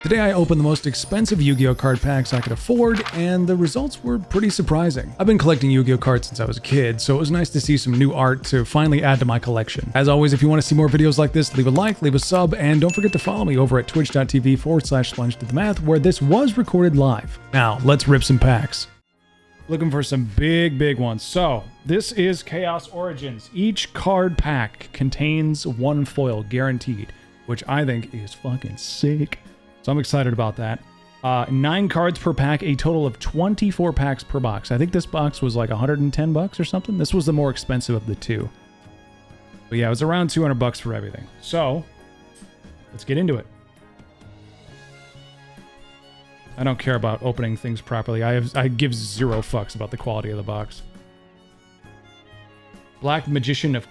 Today I opened the most expensive Yu-Gi-Oh card packs I could afford, and the results were pretty surprising. I've been collecting Yu-Gi-Oh cards since I was a kid, so it was nice to see some new art to finally add to my collection. As always, if you want to see more videos like this, leave a like, leave a sub, and don't forget to follow me over at twitch.tv/LunchDidTheMath, where this was recorded live. Now, let's rip some packs. Looking for some big ones. So, this is Chaos Origins. Each card pack contains one foil, guaranteed, which I think is fucking sick. So I'm excited about that. 9 cards per pack, a total of 24 packs per box. I think this box was like 110 bucks or something. This was the more expensive of the two. But yeah, it was around 200 bucks for everything. So, let's get into it. I don't care about opening things properly. I give zero fucks about the quality of the box. Magician of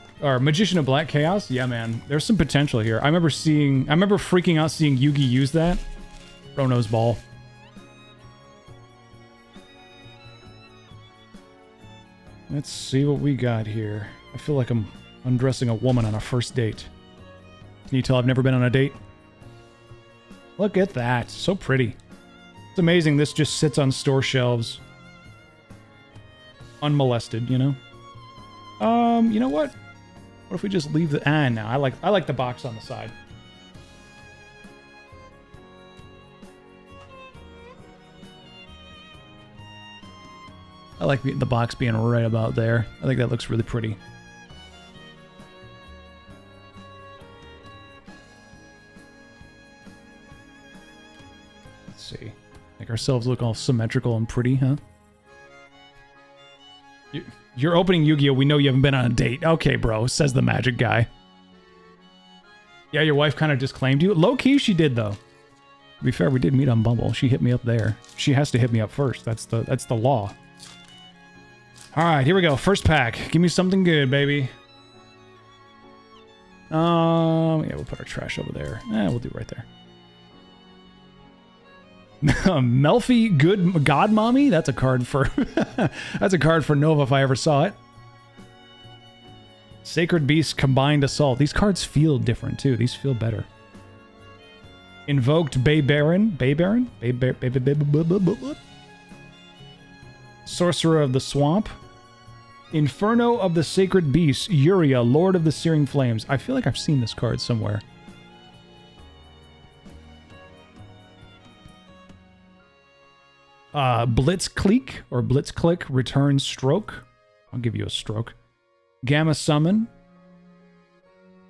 Black Chaos? Yeah, man. There's some potential here. I remember freaking out seeing Yugi use that. Bro knows ball. Let's see what we got here. I feel like I'm undressing a woman on a first date. Can you tell I've never been on a date? Look at that. So pretty. It's amazing this just sits on store shelves. Unmolested, you know? You know what? What if we just leave the... no, I like the box on the side. I like the box being right about there. I think that looks really pretty. Let's see. Make ourselves look all symmetrical and pretty, huh? You're opening Yu-Gi-Oh! We know you haven't been on a date. Okay, bro, says the magic guy. Yeah, your wife kind of disclaimed you. Low-key, she did, though. To be fair, we did meet on Bumble. She hit me up there. She has to hit me up first. That's the law. All right, here we go. First pack. Give me something good, baby. Yeah, we'll put our trash over there. We'll do it right there. Melfi God Mommy? That's a card for that's a card for Nova if I ever saw it. Sacred Beast Combined Assault. These cards feel different too. These feel better. Invoked Bay Baron. Sorcerer of the Swamp. Inferno of the Sacred Beast. Uria, Lord of the Searing Flames. I feel like I've seen this card somewhere. Blitzclick or Blitzclick Return Stroke. I'll give you a stroke. Gamma Summon.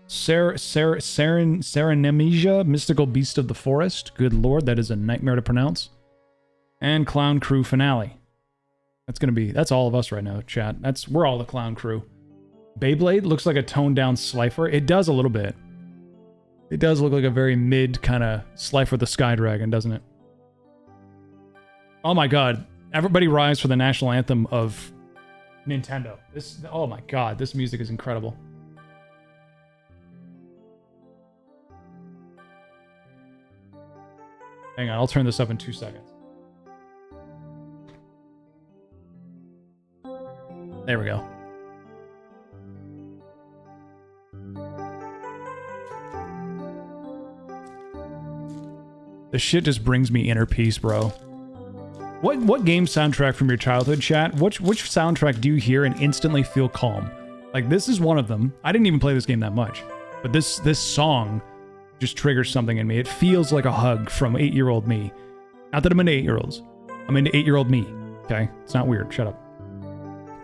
Serenemisia, Mystical Beast of the Forest. Good lord, that is a nightmare to pronounce. And Clown Crew Finale. That's all of us right now, chat. We're all the Clown Crew. Beyblade looks like a toned down Slifer. It does a little bit. It does look like a very mid kind of Slifer the Sky Dragon, doesn't it? Oh my god. Everybody rise for the national anthem of Nintendo. Oh my god, this music is incredible. Hang on, I'll turn this up in 2 seconds. There we go. This shit just brings me inner peace, bro. What game soundtrack from your childhood, chat? Which soundtrack do you hear and instantly feel calm? Like, this is one of them. I didn't even play this game that much, but this song just triggers something in me. It feels like a hug from 8-year-old me. Not that I'm into 8-year-olds. I'm into 8-year-old me. Okay, it's not weird. Shut up.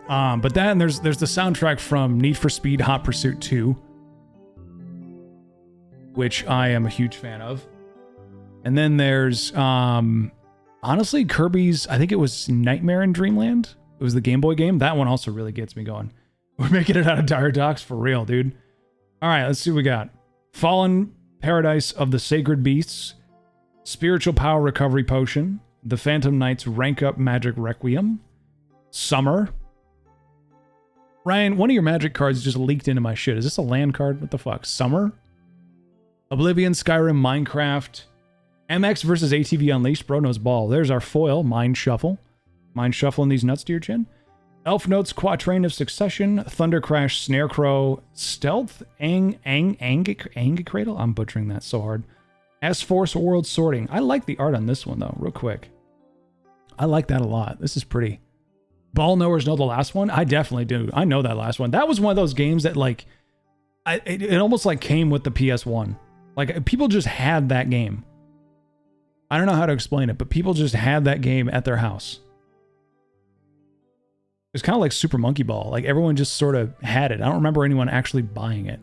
But then there's the soundtrack from Need for Speed Hot Pursuit 2, which I am a huge fan of. And then there's honestly, Kirby's, I think it was Nightmare in Dreamland. It was the Game Boy game. That one also really gets me going. We're making it out of Dire Docks for real, dude. All right, let's see what we got. Fallen Paradise of the Sacred Beasts. Spiritual Power Recovery Potion. The Phantom Knights Rank Up Magic Requiem. Summer. Ryan, one of your magic cards just leaked into my shit. Is this a land card? What the fuck? Summer? Oblivion, Skyrim, Minecraft. MX versus ATV Unleashed. Bro knows ball. There's our foil. Mind Shuffle. Mind shuffling these nuts to your chin. Elf Notes, Quatrain of Succession. Thunder Crash, Snare Crow. Stealth, Ang Cradle. I'm butchering that so hard. S-Force World Sorting. I like the art on this one, though, real quick. I like that a lot. This is pretty. Ball knowers know the last one? I definitely do. I know that last one. That was one of those games that, like, it almost, like, came with the PS1. Like, people just had that game. I don't know how to explain it, but people just had that game at their house. It's kind of like Super Monkey Ball. Like, everyone just sort of had it. I don't remember anyone actually buying it.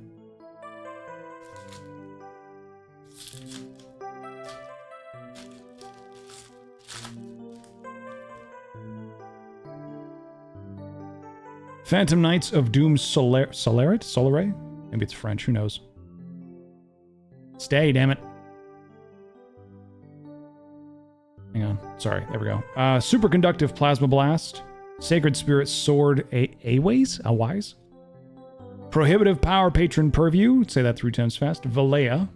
Phantom Knights of Doom Solaret? Maybe it's French, who knows? Stay, damn it. Hang on. Sorry, there we go. Superconductive Plasma Blast. Sacred Spirit Sword Awise. Prohibitive Power Patron Purview. Say that 3 times fast. Valea.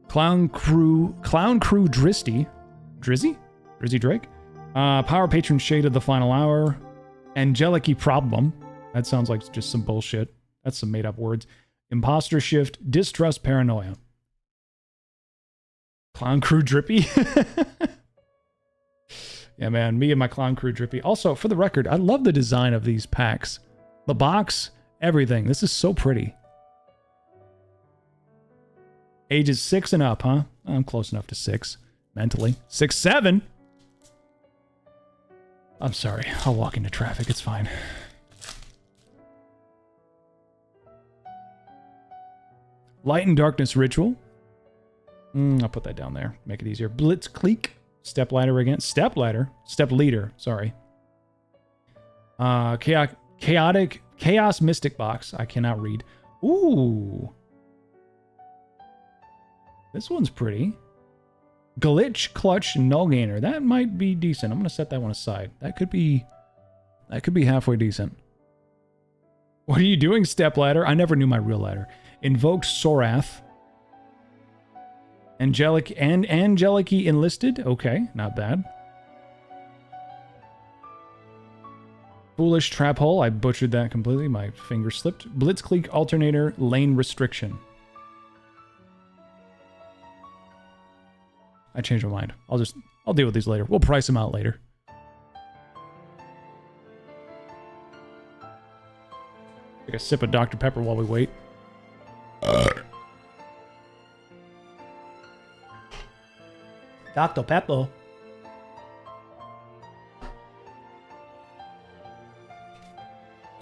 Clown Crew Drizzy Drake. Power Patron Shade of the Final Hour. Angelic Problem. That sounds like just some bullshit. That's some made up words. Imposter Shift. Distrust Paranoia. Clown Crew Drippy. Yeah, man, me and my Clown Crew Drippy. Also, for the record, I love the design of these packs. The box, everything. This is so pretty. Ages 6 and up, huh? I'm close enough to 6, mentally. 6, 7? I'm sorry, I'll walk into traffic, it's fine. Light and Darkness Ritual. I'll put that down there, make it easier. Blitzkrieg. Step ladder again. Step ladder. Step leader. Sorry. Chaos Mystic Box. I cannot read. Ooh. This one's pretty. Glitch Clutch Null Gainer. That might be decent. I'm going to set that one aside. That could be halfway decent. What are you doing, Step Ladder? I never knew my real ladder. Invoked Sorath. Angelic Enlisted. Okay, not bad. Foolish Trap Hole. I butchered that completely. My finger slipped. Blitzkrieg Alternator Lane Restriction. I changed my mind. I'll deal with these later. We'll price them out later. Take a sip of Dr. Pepper while we wait. Dr. Pepper.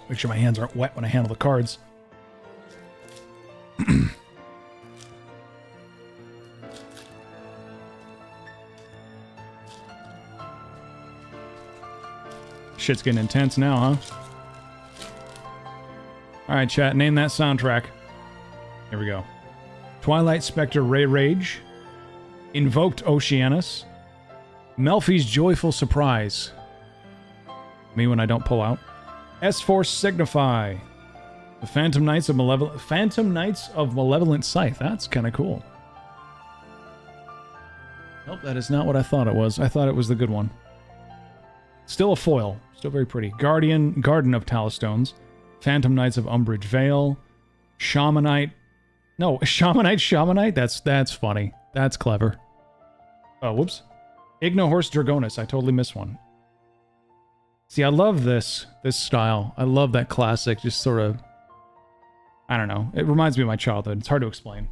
Make sure my hands aren't wet when I handle the cards. Shit's getting intense now, huh? Alright, chat, name that soundtrack. Here we go. Twilight Spectre Ray Rage. Invoked Oceanus. Melfi's Joyful Surprise. Me when I don't pull out. S-Force Signify. The Phantom Knights of Malevolent Scythe. That's kind of cool. Nope, that is not what I thought it was. I thought it was the good one. Still a foil. Still very pretty. Garden of Talstones. Phantom Knights of Umbrage Vale. Shamanite. No, Shamanite? That's funny. That's clever. Oh, whoops. Ignohorse Dragonis. I totally missed one. See, I love this style. I love that classic, just sort of... I don't know. It reminds me of my childhood. It's hard to explain.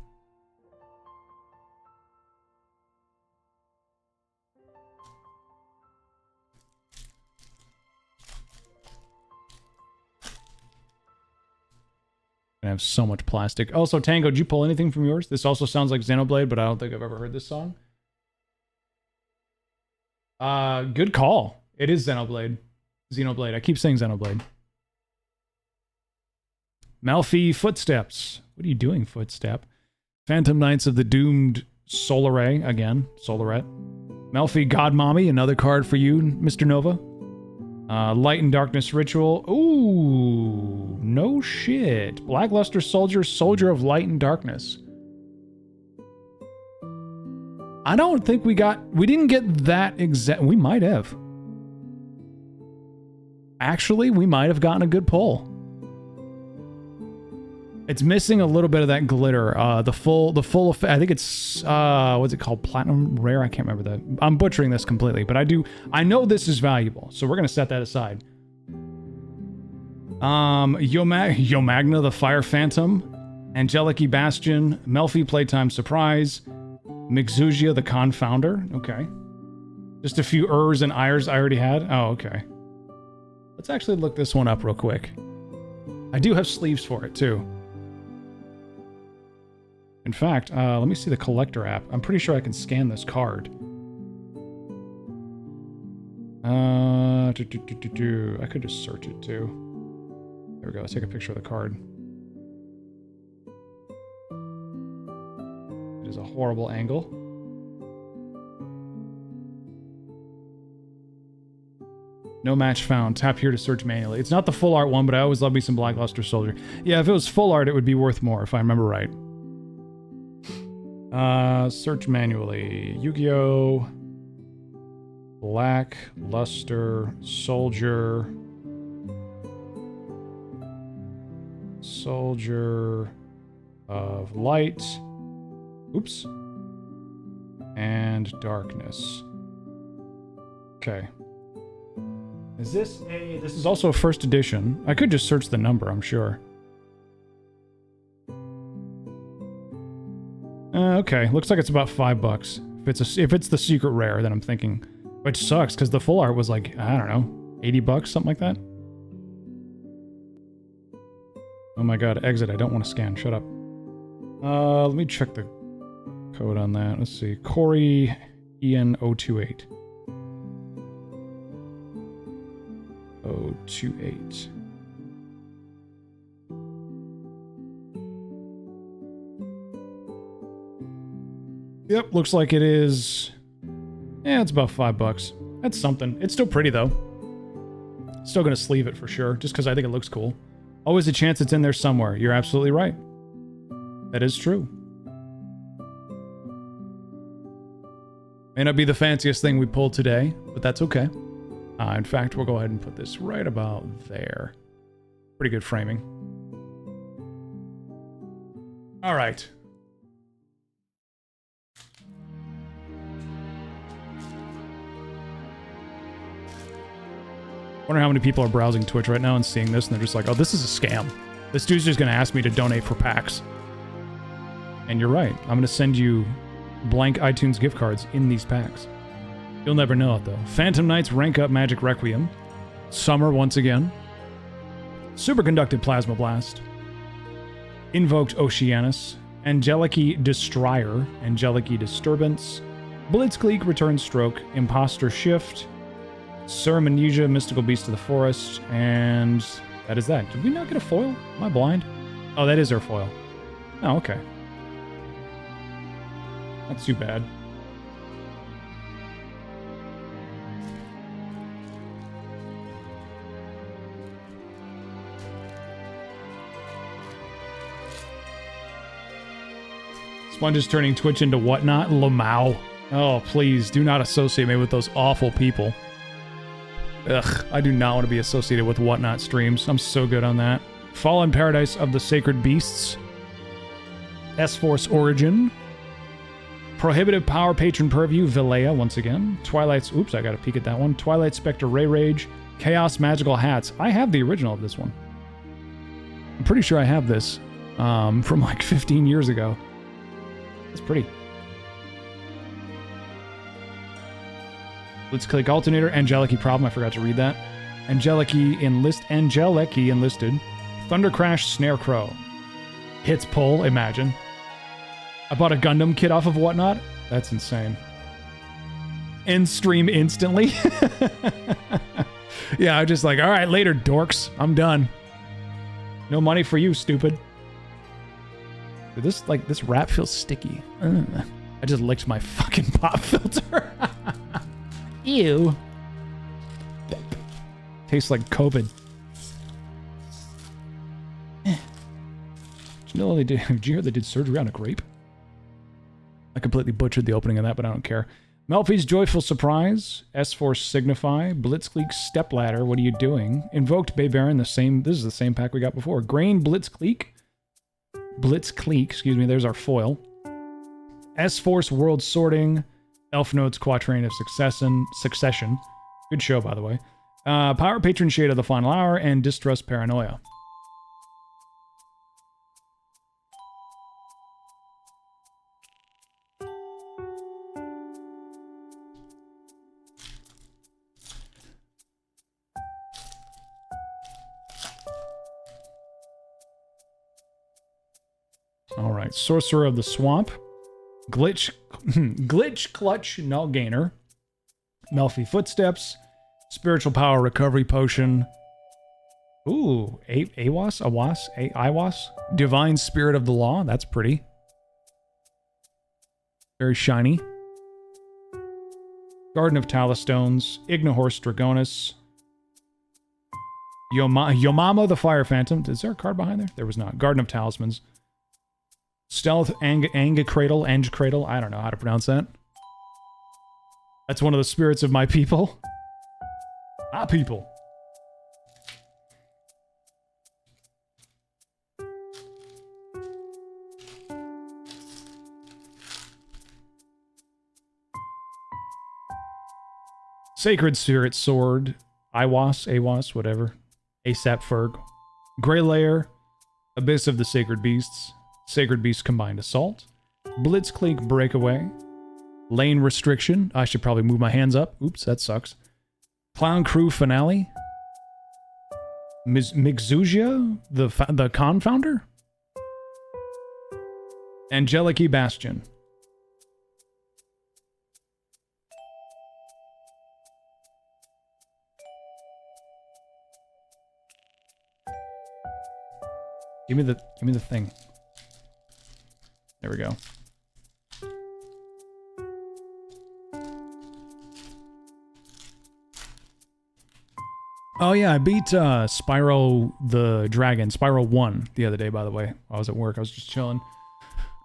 I have so much plastic. Also, Tango, did you pull anything from yours? This also sounds like Xenoblade, but I don't think I've ever heard this song. Good call. It is Xenoblade. Xenoblade. I keep saying Xenoblade. Malfi Footsteps. What are you doing, Footstep? Phantom Knights of the Doomed Solaret. Again, Solaret. Malfi Godmommy. Another card for you, Mr. Nova. Light and Darkness Ritual. Ooh, no shit. Blackluster Soldier, Soldier of Light and Darkness. I don't think we didn't get that exact. We might have. Actually, we might have gotten a good pull. It's missing a little bit of that glitter. The full effect. I think it's what's it called? Platinum rare. I can't remember that. I'm butchering this completely, but I know this is valuable, so we're gonna set that aside. Yomagna the Fire Phantom, Angelic Bastion, Melfi Playtime Surprise, Mixugia the Confounder. Okay, just a few Urs and Ires I already had. Oh, okay. Let's actually look this one up real quick. I do have sleeves for it too. In fact, let me see the collector app. I'm pretty sure I can scan this card. I could just search it too. There we go. Let's take a picture of the card. It is a horrible angle. No match found. Tap here to search manually. It's not the full art one, but I always love me some Blackluster Soldier. Yeah, if it was full art, it would be worth more, if I remember right. Search manually. Yu-Gi-Oh! Black Luster Soldier. Soldier of Light. Oops. And Darkness. Okay. Is this a... This is also a first edition. I could just search the number, I'm sure. Okay, looks like it's about $5. If it's the secret rare, then I'm thinking, which sucks because the full art was like, I don't know, $80, something like that. Oh my god, exit! I don't want to scan. Shut up. Let me check the code on that. Let's see, Corey Ian 028. 028. Yep, looks like it is. Yeah, it's about $5. That's something. It's still pretty though. Still gonna sleeve it for sure, just because I think it looks cool. Always a chance it's in there somewhere. You're absolutely right. That is true. May not be the fanciest thing we pulled today, but that's okay. In fact, we'll go ahead and put this right about there. Pretty good framing. All right. I wonder how many people are browsing Twitch right now and seeing this and they're just like, oh, this is a scam. This dude's just going to ask me to donate for packs. And you're right. I'm going to send you blank iTunes gift cards in these packs. You'll never know it, though. Phantom Knights Rank Up Magic Requiem. Summer once again. Superconducted Plasma Blast. Invoked Oceanus. Angelic Destroyer. Angelic Disturbance. Blitzkrieg Return Stroke. Imposter Shift. Sir Amnesia, Mystical Beast of the Forest, and that is that. Did we not get a foil? Am I blind? Oh, that is our foil. Oh, okay. Not too bad. Sponge is turning Twitch into whatnot? Lamau. Oh, please, do not associate me with those awful people. Ugh, I do not want to be associated with whatnot streams. I'm so good on that. Fallen Paradise of the Sacred Beasts. S-Force Origin. Prohibitive Power Patron Purview, Vilea, once again. Twilight's... Oops, I got a peek at that one. Twilight Spectre Ray Rage. Chaos Magical Hats. I have the original of this one. I'm pretty sure I have this from like 15 years ago. It's pretty. Blitzkrieg Alternator, Angelic Problem, I forgot to read that. Angelic Enlisted. Thunder Crash, Snare Crow. Hits pull, imagine. I bought a Gundam kit off of Whatnot. That's insane. End stream instantly. Yeah, I'm just like, all right, later, dorks. I'm done. No money for you, stupid. Dude, this wrap feels sticky. I just licked my fucking pop filter. Ew. Tastes like COVID. Did you know they did? Did you hear they did surgery on a grape? I completely butchered the opening of that, but I don't care. Melfi's Joyful Surprise, S-Force Signify, Blitzkrieg Stepladder, what are you doing? Invoked Bay Baron, this is the same pack we got before. Grain Blitzkrieg, Blitzkrieg, excuse me, there's our foil. S-Force World Sorting. Elf Notes Quatrain of Succession. Good show, by the way. Power Patron Shade of the Final Hour, and Distrust Paranoia. All right, Sorcerer of the Swamp. Glitch Clutch Null Gainer. Melfi Footsteps. Spiritual Power Recovery Potion. Ooh, Iwas? Divine Spirit of the Law. That's pretty. Very shiny. Garden of Talastones. Ignihorse Dragonis. Yomamo the Fire Phantom. Is there a card behind there? There was not. Garden of Talismans. Stealth Anga Cradle. I don't know how to pronounce that. That's one of the spirits of my people. Ah, people. Sacred Spirit Sword. Awas, whatever. ASAP Ferg. Grey Layer. Abyss of the Sacred Beasts. Sacred Beast Combined Assault. Blitzkrieg Breakaway. Lane Restriction. I should probably move my hands up. Oops, that sucks. Clown Crew Finale. Mixugia, the Confounder. Angeliki Bastion. Give me the thing. There we go. Oh yeah, I beat Spyro the Dragon, Spyro 1, the other day, by the way. I was at work, I was just chilling.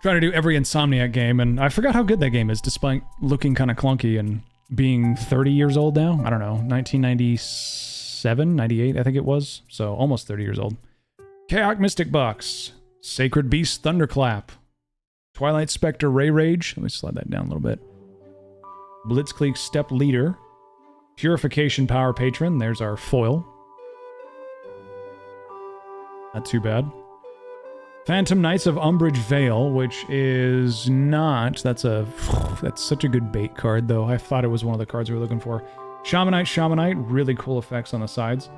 Trying to do every Insomniac game, and I forgot how good that game is, despite looking kind of clunky and being 30 years old now. I don't know, 1997, 98, I think it was. So, almost 30 years old. Chaotic Mystic Box. Sacred Beast Thunderclap. Twilight Spectre Ray Rage. Let me slide that down a little bit. Blitzkrieg Step Leader. Purification Power Patron. There's our foil. Not too bad. Phantom Knights of Umbrage Vale, which is not... That's such a good bait card, though. I thought it was one of the cards we were looking for. Shamanite. Really cool effects on the sides.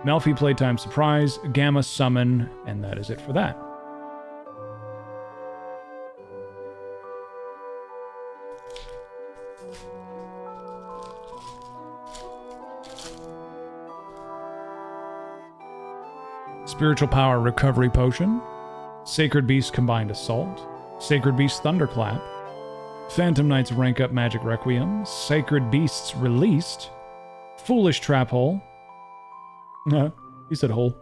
Melfi Playtime Surprise. Gamma Summon. And that is it for that. Spiritual Power Recovery Potion. Sacred Beast Combined Assault. Sacred Beast Thunderclap. Phantom Knights Rank Up Magic Requiem. Sacred Beasts Released. Foolish Trap Hole. He said hole.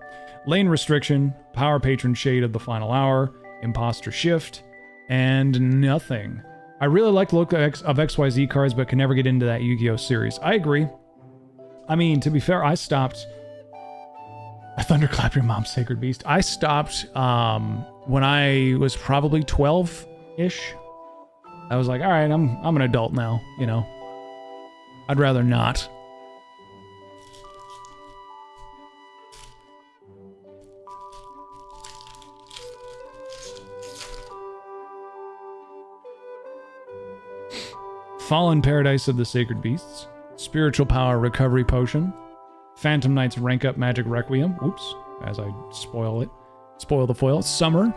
Lane Restriction. Power Patron Shade of the Final Hour. Imposter Shift. And nothing. I really like the look of XYZ cards, but can never get into that Yu-Gi-Oh! Series. I agree. I mean, to be fair, I stopped... I thunderclap your mom, Sacred Beast. I stopped when I was probably 12-ish. I was like, all right, I'm an adult now, you know. I'd rather not. Fallen Paradise of the Sacred Beasts. Spiritual Power Recovery Potion. Phantom Knights Rank Up Magic Requiem. Oops, as I spoil the foil. Summer.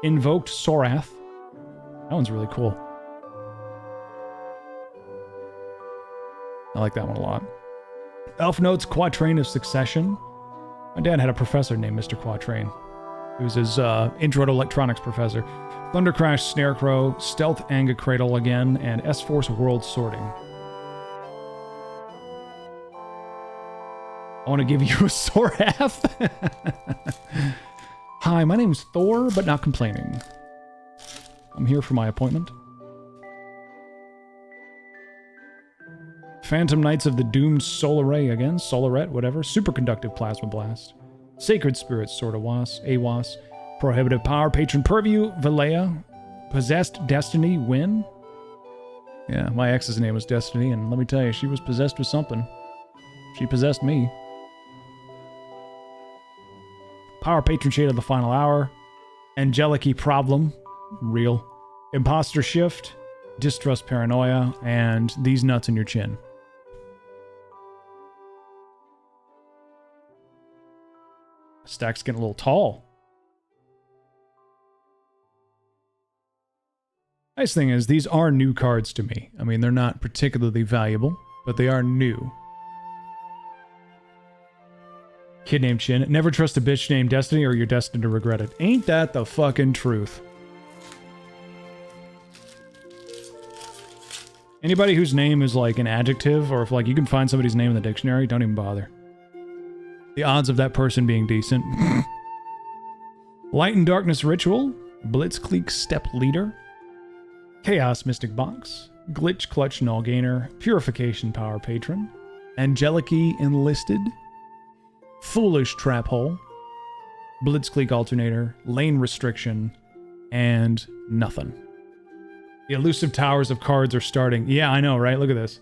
Invoked Sorath. That one's really cool. I like that one a lot. Elf Notes Quatrain of Succession. My dad had a professor named Mr. Quatrain. He was his Intro to Electronics professor. Thundercrash Snarecrow. Stealth Anga Cradle again. And S-Force World Sorting. I want to give you a Sorath. Hi, my name's Thor, but not complaining. I'm here for my appointment. Phantom Knights of the Doomed Solaray again. Solarette, whatever. Superconductive Plasma Blast. Sacred Spirit Sword Awas. Prohibitive Power, Patron Purview, Valea, Possessed Destiny, Win. Yeah, my ex's name was Destiny, and let me tell you, she was possessed with something. She possessed me. Power Patron Shade of the Final Hour, Angelic Problem, real. Imposter Shift, Distrust Paranoia, and These Nuts in Your Chin. Stack's getting a little tall. Nice thing is, these are new cards to me. I mean, they're not particularly valuable, but they are new. Kid named Chin. Never trust a bitch named Destiny or you're destined to regret it. Ain't that the fucking truth? Anybody whose name is like an adjective, or if like you can find somebody's name in the dictionary, don't even bother. The odds of that person being decent. Light and Darkness Ritual, Blitzkrieg Step Leader, Chaos Mystic Box, Glitch Clutch Null Gainer, Purification Power Patron, Angelic Enlisted, Foolish Trap Hole, Blitzkrieg Alternator, Lane Restriction, and nothing. The elusive towers of cards are starting. Yeah, I know, right? Look at this.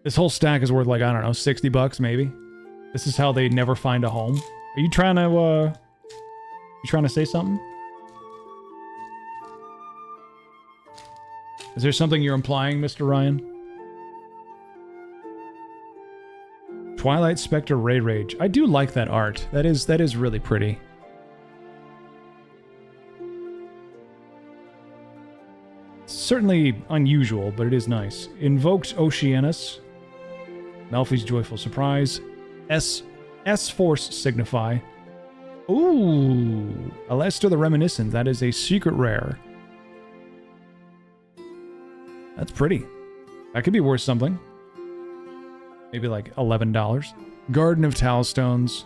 This whole stack is worth like, I don't know, 60 bucks maybe. This is how they never find a home. Are you trying to say something? Is there something you're implying, Mr. Ryan? Twilight Spectre Ray Rage. I do like that art. That is really pretty. Certainly unusual, but it is nice. Invoked Oceanus. Melfi's Joyful Surprise. S-Force Signify. Ooh. Alester the Reminiscent. That is a secret rare. That's pretty. That could be worth something. Maybe like $11. Garden of Talstones.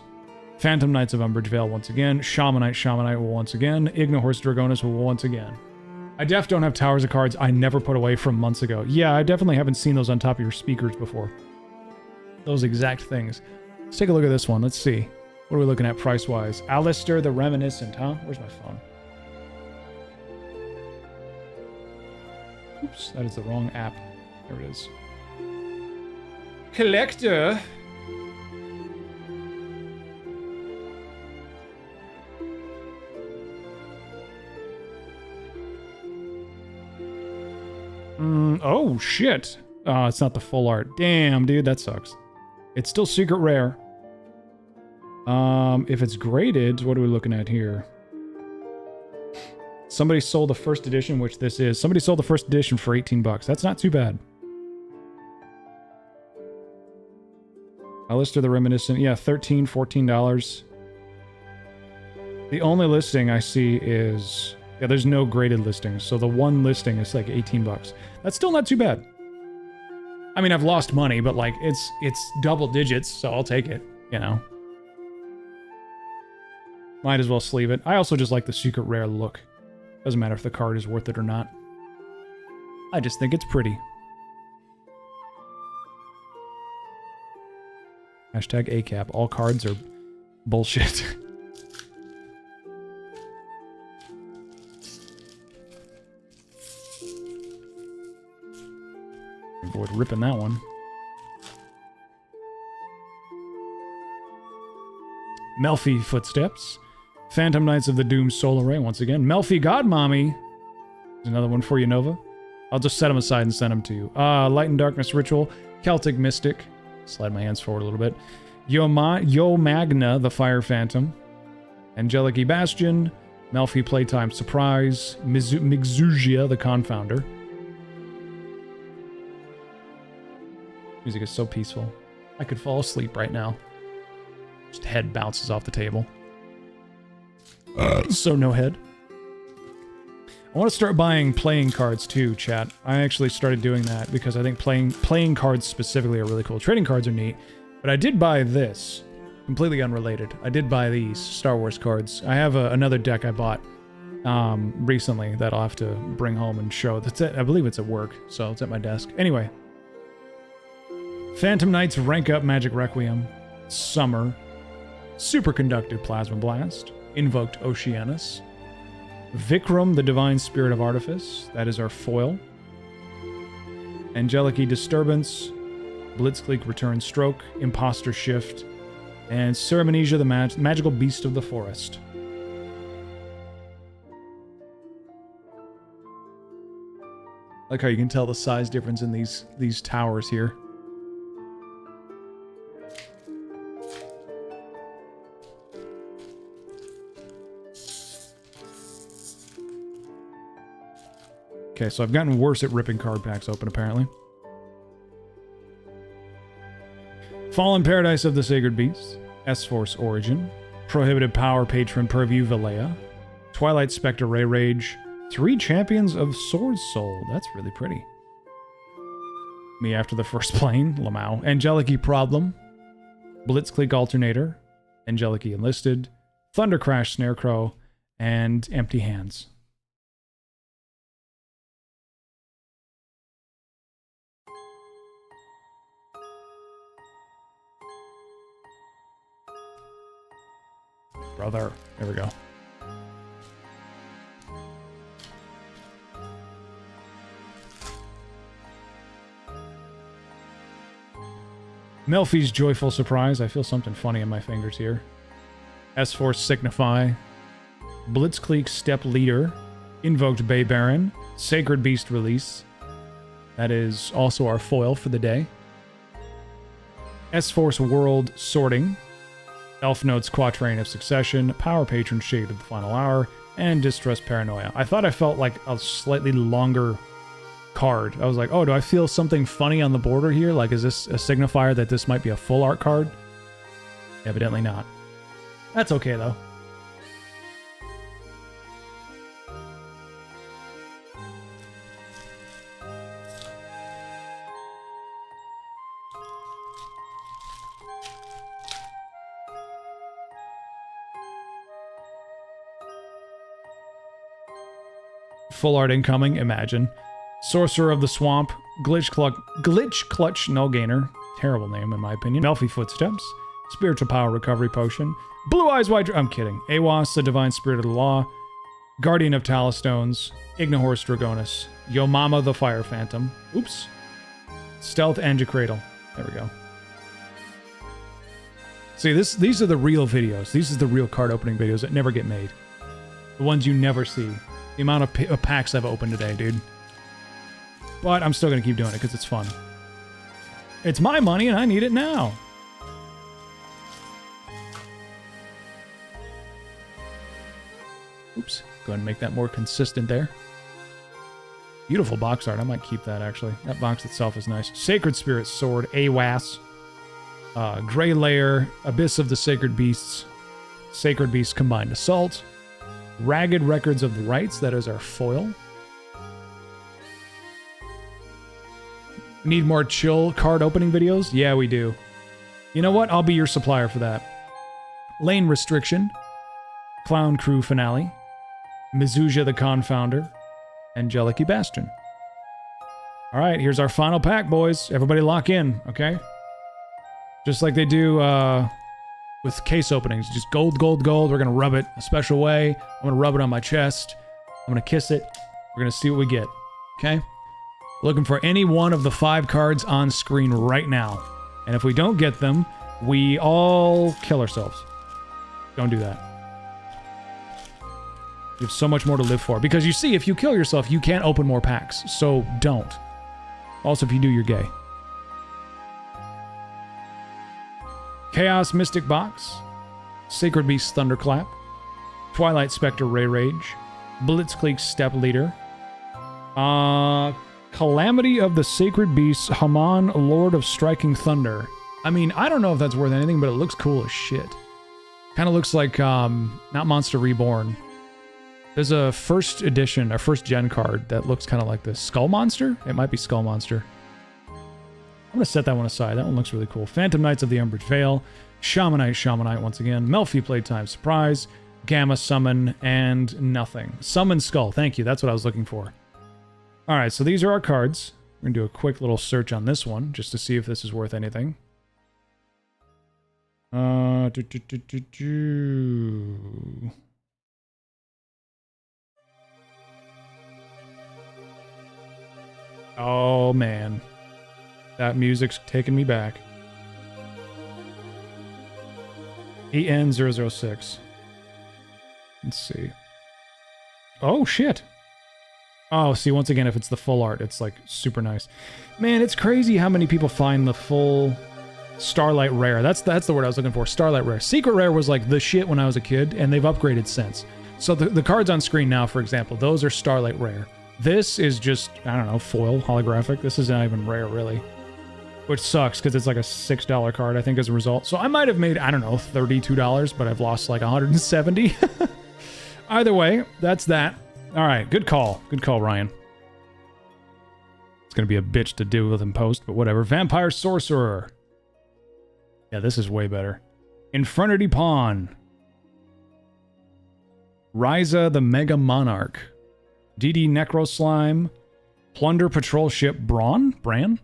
Phantom Knights of Umbrage Vale once again. Shamanite once again. Ignohorse Dragonus once again. I don't have towers of cards I never put away from months ago. Yeah, I definitely haven't seen those on top of your speakers before. Those exact things. Let's take a look at this one. Let's see. What are we looking at price-wise? Alester the Reminiscent, huh? Where's my phone? Oops, that is the wrong app. There it is. Collector. Oh, shit. It's not the full art. Damn, dude, that sucks. It's still secret rare. If it's graded, what are we looking at here? Somebody sold the first edition, which this is. Somebody sold the first edition for 18 bucks. That's not too bad. Alester the Reminiscent. Yeah, $13, $14. The only listing I see is... Yeah, there's no graded listings. So the one listing is like 18 bucks. That's still not too bad. I mean, I've lost money, but like, it's double digits, so I'll take it, you know? Might as well sleeve it. I also just like the secret rare look. Doesn't matter if the card is worth it or not. I just think it's pretty. Hashtag ACAP. All cards are bullshit. Avoid ripping that one. Melfi Footsteps. Phantom Knights of the Doom Soul Array once again. Melfi Godmommy. There's another one for you, Nova. I'll just set them aside and send them to you. Light and Darkness Ritual. Celtic Mystic. Slide my hands forward a little bit. Yo Magna, the Fire Phantom. Angelic Bastion. Melfi Playtime Surprise. Mixugia, the Confounder. Music is so peaceful. I could fall asleep right now. Just head bounces off the table. So no head. I want to start buying playing cards too, chat. I actually started doing that because I think playing cards specifically are really cool. Trading cards are neat. But I did buy this. Completely unrelated. I did buy these Star Wars cards. I have another deck I bought recently that I'll have to bring home and show. I believe it's at work, so it's at my desk. Anyway. Phantom Knights Rank Up Magic Requiem. Summer. Superconductive Plasma Blast. Invoked Oceanus. Vikram, the Divine Spirit of Artifice. That is our foil. Angelic Disturbance. Blitzkrieg Return Stroke. Imposter Shift. And Ceremonesia, the Magical Beast of the Forest. Like how you can tell the size difference in these towers here. Okay, so I've gotten worse at ripping card packs open, apparently. Fallen Paradise of the Sacred Beasts. S-Force Origin. Prohibited Power Patron Purview Valea. Twilight Spectre Ray Rage. 3 Champions of Sword Soul. That's really pretty. Me after the first plane. Lamau. Angelic Problem. Blitzkrieg Alternator. Angelic Enlisted. Thunder Crash Snarecrow. And Empty Hands. Brother. There we go. Melfi's Joyful Surprise. I feel something funny in my fingers here. S-Force Signify. Blitzkrieg Step Leader. Invoked Bay Baron. Sacred Beast Release. That is also our foil for the day. S-Force World Sorting. Elf Notes Quatrain of Succession. Power Patron Shade of the Final Hour. And Distress Paranoia. I thought I felt like a slightly longer card. I was like, oh, do I feel something funny on the border here? Like, is this a signifier that this might be a full art card? Evidently not. That's okay, though. Full art incoming, imagine. Sorcerer of the Swamp, Glitch Clutch Null Gainer, terrible name in my opinion. Melfi Footsteps, Spiritual Power Recovery Potion, Blue Eyes White... I'm kidding. Awas, the Divine Spirit of the Law, Guardian of Talastones, Ignihorse Dragonus, Yomama the Fire Phantom, oops, Stealth Angicradle. There we go. See, these are the real videos. These are the real card opening videos that never get made. The ones you never see. The amount of packs I've opened today, dude. But I'm still going to keep doing it because it's fun. It's my money and I need it now. Oops. Go ahead and make that more consistent there. Beautiful box art. I might keep that, actually. That box itself is nice. Sacred Spirit Sword. Awas. Gray Layer. Abyss of the Sacred Beasts. Sacred Beasts Combined Assault. Ragged Records of the Rites. That is our foil. Need more chill card opening videos? Yeah, we do. You know what? I'll be your supplier for that. Lane Restriction. Clown Crew Finale. Mizuja the Confounder. Angelic Bastion. Alright, here's our final pack, boys. Everybody lock in, okay? Just like they do with case openings. Just gold, gold, gold. We're going to rub it a special way. I'm going to rub it on my chest. I'm going to kiss it. We're going to see what we get, okay? Looking for any one of the 5 cards on screen right now. And if we don't get them, we all kill ourselves. Don't do that. You have so much more to live for. Because you see, if you kill yourself, you can't open more packs. So don't. Also, if you do, you're gay. Chaos Mystic Box. Sacred Beast Thunderclap. Twilight Spectre Ray Rage. Blitzkrieg Step Leader. Calamity of the Sacred Beasts, Haman, Lord of Striking Thunder. I mean, I don't know if that's worth anything, but it looks cool as shit. Kind of looks like, not Monster Reborn. There's a first edition, a first gen card that looks kind of like this. Skull Monster? It might be Skull Monster. I'm going to set that one aside. That one looks really cool. Phantom Knights of the Umbrage Vale. Shamanite once again. Melfi Playtime Surprise. Gamma Summon, and nothing. Summon Skull. Thank you. That's what I was looking for. Alright, so these are our cards. We're going to do a quick little search on this one, just to see if this is worth anything. Do, do, do, do, do. Oh, man. That music's taking me back. EN006. Let's see. Oh, shit. Oh, see, once again, if it's the full art, it's, like, super nice. Man, it's crazy how many people find the full Starlight Rare. That's the word I was looking for. Starlight Rare. Secret Rare was, like, the shit when I was a kid, and they've upgraded since. So the cards on screen now, for example, those are Starlight Rare. This is just, I don't know, foil, holographic. This is not even rare, really. Which sucks, because it's like a $6 card, I think, as a result. So I might have made, I don't know, $32, but I've lost like 170. Either way, that's that. All right, good call. Good call, Ryan. It's going to be a bitch to deal with in post, but whatever. Vampire Sorcerer. Yeah, this is way better. Infernity Pawn. Ryza the Mega Monarch. DD Necro Slime. Plunder Patrol Ship Bran?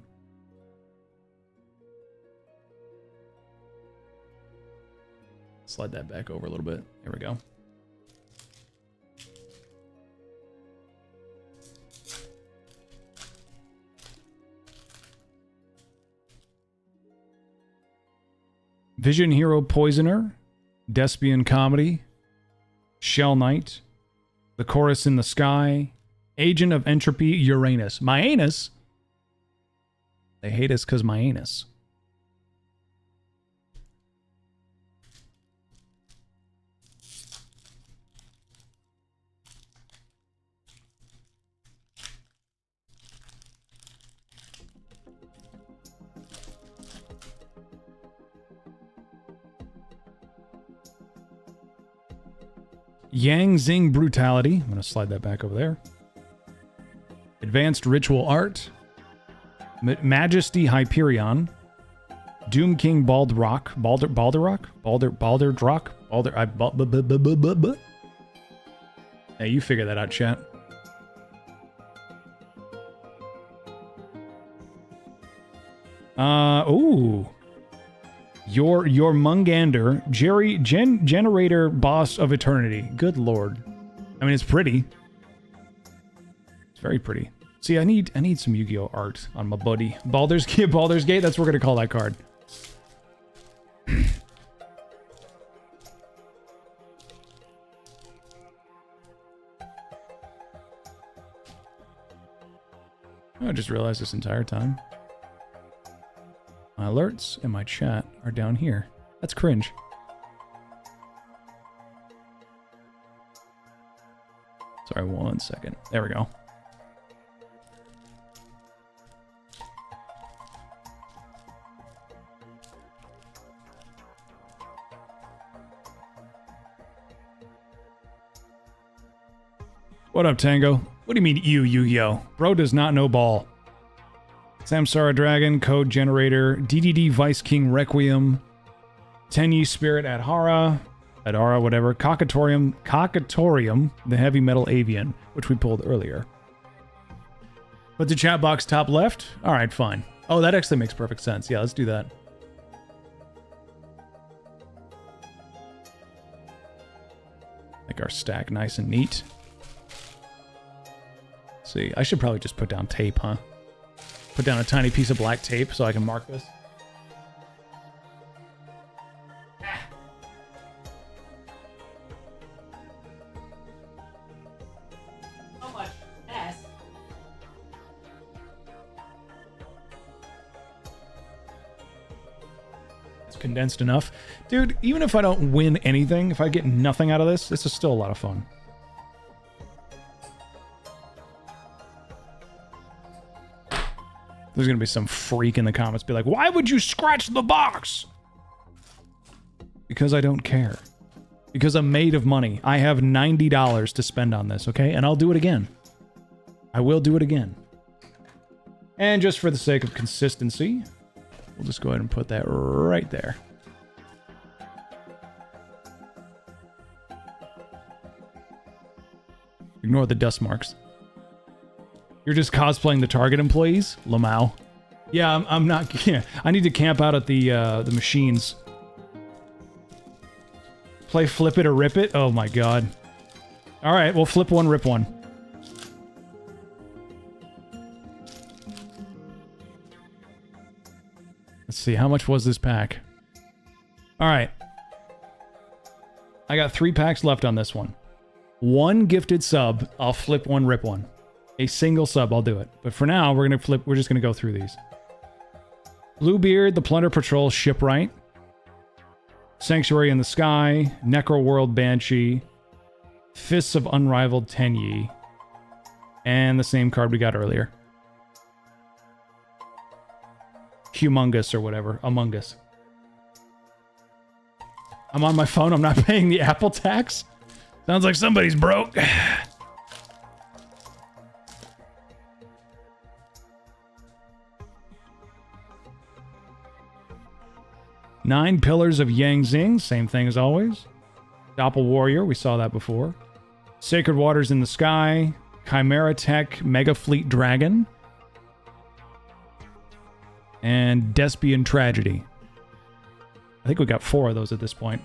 Slide that back over a little bit. There we go. Vision Hero Poisoner, Despian Comedy, Shell Knight, The Chorus in the Sky, Agent of Entropy Uranus. My anus? They hate us because my anus. Yang Zing Brutality. I'm going to slide that back over there. Advanced Ritual Art. Majesty Hyperion. Doom King Baldrock. Balderdrock? Hey, you figure that out, chat. Ooh. Your Mungander, Generator Boss of Eternity. Good lord. I mean, it's pretty. It's very pretty. See, I need some Yu-Gi-Oh art on my buddy. Baldur's Gate, that's what we're gonna call that card. I just realized this entire time. My alerts and my chat are down here. That's cringe. Sorry, 1 second. There we go. What up, Tango? What do you mean, Yu-Gi-Oh? Bro does not know ball. Samsara Dragon, Code Generator, DDD Vice King Requiem, Tenyi Spirit Adhara, whatever, Cocatorium, the Heavy Metal Avian, which we pulled earlier. Put the chat box top left? Alright, fine. Oh, that actually makes perfect sense. Yeah, let's do that. Make our stack nice and neat. Let's see, I should probably just put down tape, huh? Put down a tiny piece of black tape so I can mark this. How much S? It's condensed enough. Dude, even if I don't win anything, if I get nothing out of this, this is still a lot of fun. There's gonna be some freak in the comments be like, why would you scratch the box? Because I don't care. Because I'm made of money. I have $90 to spend on this, okay? And I'll do it again. I will do it again. And just for the sake of consistency, we'll just go ahead and put that right there. Ignore the dust marks. You're just cosplaying the Target employees? Lamau. Yeah, I'm not... Yeah, I need to camp out at the machines. Play flip it or rip it? Oh my god. Alright, we'll flip one, rip one. Let's see, how much was this pack? Alright. I got 3 packs left on this one. 1 gifted sub, I'll flip one, rip one. A single sub, I'll do it. But for now, we're just gonna go through these. Bluebeard, the Plunder Patrol Shipwright. Sanctuary in the Sky, Necro World Banshee, Fists of Unrivaled Tenyi, and the same card we got earlier. Humongous or whatever, Among Us. I'm on my phone, I'm not paying the Apple tax? Sounds like somebody's broke. Nine Pillars of Yang Zing, same thing as always. Doppel Warrior, we saw that before. Sacred Waters in the Sky, Chimera Tech, Mega Fleet Dragon, and Despian Tragedy. I think we got 4 of those at this point.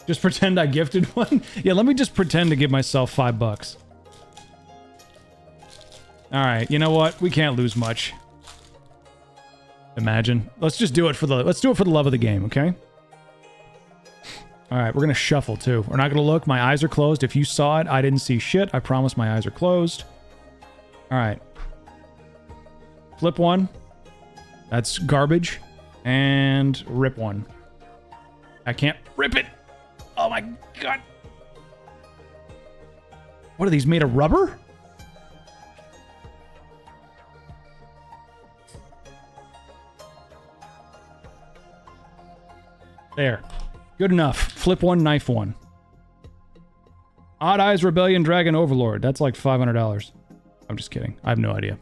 Just pretend I gifted one? Yeah, let me just pretend to give myself $5. Alright, you know what? We can't lose much. Imagine. Let's just do it for the love of the game, okay? Alright, we're gonna shuffle too. We're not gonna look. My eyes are closed. If you saw it, I didn't see shit. I promise my eyes are closed. Alright. Flip one. That's garbage. And rip one. I can't rip it! Oh my god! What are these, made of rubber? There. Good enough. Flip one, knife one. Odd Eyes Rebellion Dragon Overlord. That's like $500. I'm just kidding. I have no idea.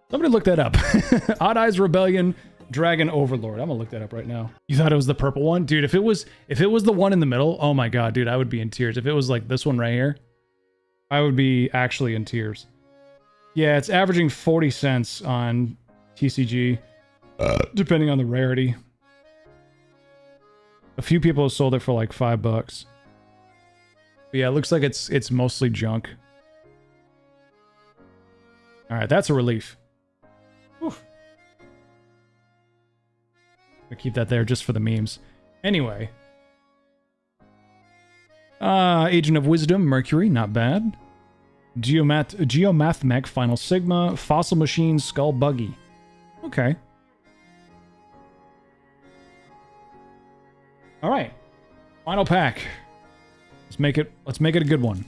Somebody look that up. Odd Eyes Rebellion Dragon Overlord. I'm gonna look that up right now. You thought it was the purple one? Dude, if it was the one in the middle, oh my god, dude, I would be in tears. If it was like this one right here, I would be actually in tears. Yeah, it's averaging 40 cents on TCG, depending on the rarity. A few people have sold it for like $5. But yeah, it looks like it's mostly junk. Alright, that's a relief. Oof. I'll keep that there just for the memes. Anyway. Agent of Wisdom, Mercury, not bad. Geomath Mech, Final Sigma, Fossil Machine, Skull Buggy. Okay. Alright. Final pack. Let's make it a good one.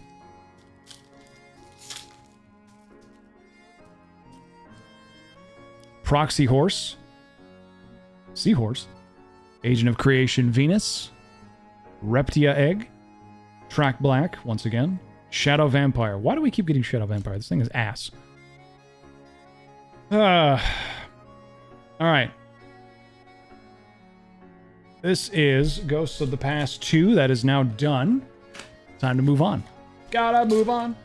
Proxy Horse. Seahorse. Agent of Creation Venus. Reptia Egg. Track Black, once again. Shadow Vampire. Why do we keep getting Shadow Vampire? This thing is ass. Alright. This is Ghosts of the Past 2. That is now done. Time to move on. Gotta move on.